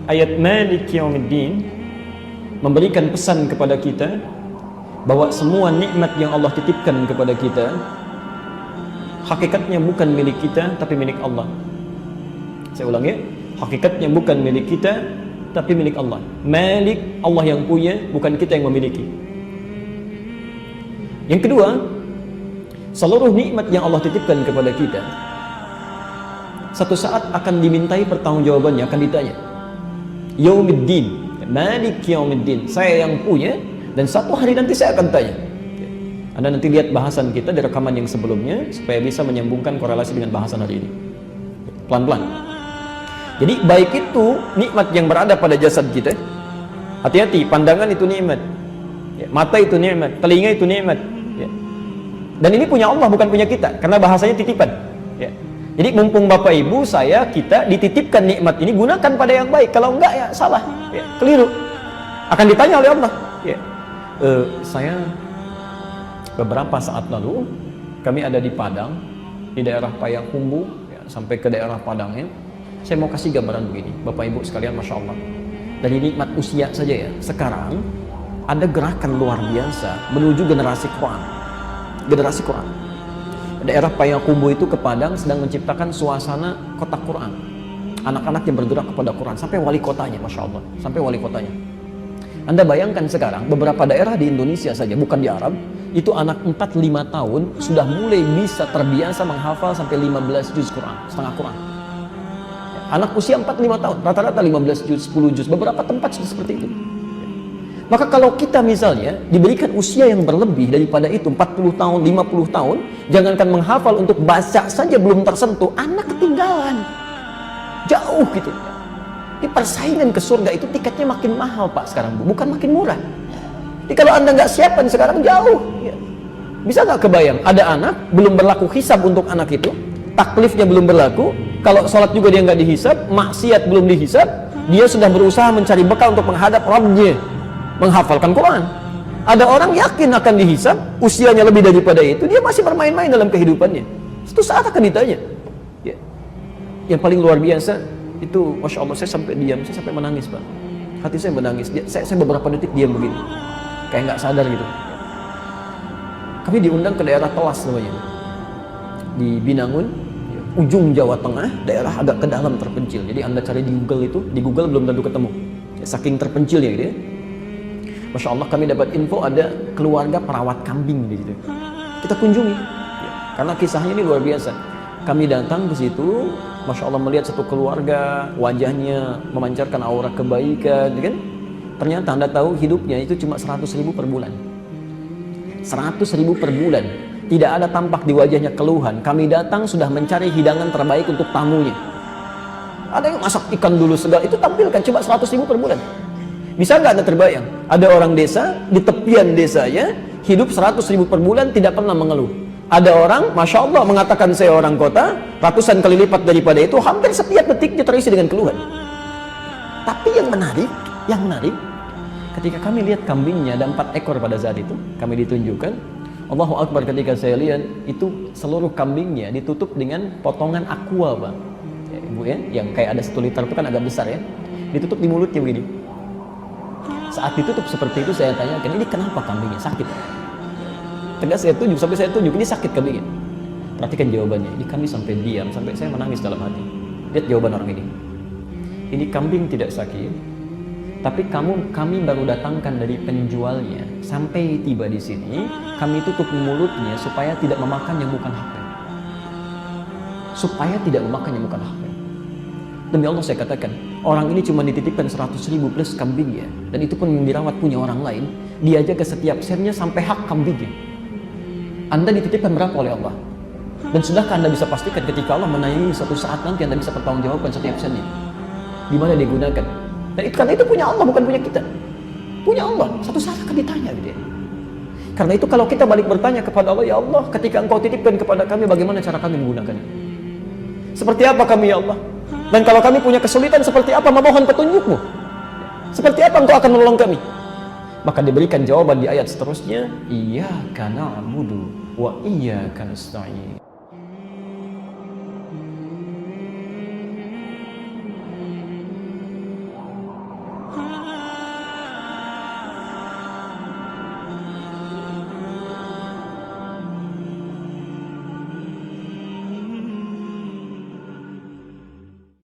Ayat Malik Yaumiddin memberikan pesan kepada kita bahwa semua nikmat yang Allah titipkan kepada kita hakikatnya bukan milik kita tapi milik Allah. Saya ulangi, hakikatnya bukan milik kita tapi milik Allah. Malik, Allah yang punya, bukan kita yang memiliki. Yang kedua, seluruh nikmat yang Allah titipkan kepada kita satu saat akan dimintai pertanggungjawabannya, akan ditanya. Yaumiddin, Malik Yaumiddin, saya yang punya, dan satu hari nanti saya akan tanya. Anda nanti lihat bahasan kita di rekaman yang sebelumnya supaya bisa menyambungkan korelasi dengan bahasan hari ini. Pelan-pelan. Jadi baik itu nikmat yang berada pada jasad kita. Hati-hati, pandangan itu nikmat, mata itu nikmat, telinga itu nikmat. Dan ini punya Allah, bukan punya kita, karena bahasanya titipan. Jadi mumpung Bapak Ibu, saya, kita dititipkan nikmat ini, gunakan pada yang baik. Kalau enggak ya salah, keliru. Akan ditanya oleh Allah. Saya beberapa saat lalu, kami ada di Padang, di daerah Payakumbuh, sampai ke daerah Padang. Saya mau kasih gambaran begini, Bapak Ibu sekalian, Masya Allah. Dari nikmat usia saja ya, sekarang ada gerakan luar biasa menuju generasi Quran. Generasi Quran. Daerah Payakumbuh itu ke Padang sedang menciptakan suasana kota Quran. Anak-anak yang bergerak kepada Quran, sampai wali kotanya, Masya Allah, sampai wali kotanya. Anda bayangkan sekarang, beberapa daerah di Indonesia saja, bukan di Arab, itu anak 4-5 tahun sudah mulai bisa terbiasa menghafal sampai 15 juz Quran, setengah Quran. Anak usia 4-5 tahun, rata-rata 15 juz, 10 juz, beberapa tempat sudah seperti itu. Maka kalau kita misalnya diberikan usia yang berlebih daripada itu, 40 tahun, 50 tahun, jangankan menghafal, untuk baca saja belum tersentuh, anak ketinggalan. Jauh gitu. Di persaingan ke surga itu tiketnya makin mahal Pak sekarang, Bu, bukan makin murah. Jadi kalau Anda nggak siapkan sekarang, jauh. Bisa nggak kebayang, ada anak, belum berlaku hisab untuk anak itu, taklifnya belum berlaku, kalau sholat juga dia nggak dihisab, maksiat belum dihisab, dia sudah berusaha mencari bekal untuk menghadap Rabbnya, menghafalkan Quran. Ada orang yakin akan dihisab, usianya lebih daripada itu, dia masih bermain-main dalam kehidupannya. Suatu saat akan ditanya. Yang paling luar biasa itu, Masya Allah, saya sampai diam, saya sampai menangis Pak. Hati saya menangis. Saya beberapa detik diam begini, kayak nggak sadar gitu. Kami diundang ke daerah Telas namanya, di Binangun, ujung Jawa Tengah, daerah agak ke dalam terpencil. Jadi Anda cari di Google itu, di Google belum tentu ketemu, saking terpencilnya gitu ya. Masya Allah, kami dapat info ada keluarga perawat kambing di situ. Kita kunjungi, karena kisahnya ini luar biasa. Kami datang ke situ, Masya Allah, melihat satu keluarga, wajahnya memancarkan aura kebaikan, kan? Ternyata Anda tahu hidupnya itu cuma 100.000 per bulan. 100.000 per bulan. Tidak ada tampak di wajahnya keluhan. Kami datang sudah mencari hidangan terbaik untuk tamunya. Ada yang masak ikan dulu segala, itu tampilkan cuma 100.000 per bulan. Bisa nggak Anda terbayang? Ada orang desa, di tepian desanya, hidup 100.000 per bulan, tidak pernah mengeluh. Ada orang, Masya Allah, mengatakan saya orang kota, ratusan kali lipat daripada itu, hampir setiap detiknya terisi dengan keluhan. Tapi yang menarik, ketika kami lihat kambingnya, ada 4 ekor pada saat itu, kami ditunjukkan, Allahu Akbar, ketika saya lihat, itu seluruh kambingnya ditutup dengan potongan aqua, Pak. Ya, Ibu ya, yang kayak ada 1 liter itu kan agak besar ya, ditutup di mulutnya begini. Saat ditutup seperti itu, saya tanyakan, ini kenapa kambingnya sakit? Tegas saya tunjuk, sampai saya tunjuk, ini sakit kambingnya. Perhatikan jawabannya, ini kami sampai diam, sampai saya menangis dalam hati. Lihat jawaban orang ini. Ini kambing tidak sakit, tapi kami baru datangkan dari penjualnya. Sampai tiba di sini, kami tutup mulutnya supaya tidak memakan yang bukan haknya. Supaya tidak memakan yang bukan haknya. Demi Allah saya katakan, orang ini cuma dititipkan 100.000 plus kambingnya, dan itu pun dirawat punya orang lain. Dia jaga setiap sennya sampai hak kambingnya. Anda dititipkan berapa oleh Allah? Dan sudahkah Anda bisa pastikan ketika Allah menanyai suatu saat nanti Anda bisa pertanggungjawabkan setiap sennya? Di mana digunakan? Dan karena itu punya Allah, bukan punya kita. Punya Allah, satu saat akan ditanya gitu ya. Karena itu kalau kita balik bertanya kepada Allah, ya Allah, ketika Engkau titipkan kepada kami, bagaimana cara kami menggunakannya? Seperti apa kami ya Allah? Dan kalau kami punya kesulitan, seperti apa memohon petunjuk-Mu? Seperti apa Engkau akan menolong kami? Maka diberikan jawaban di ayat seterusnya, Iyyaka na'budu wa iyyaka nasta'in.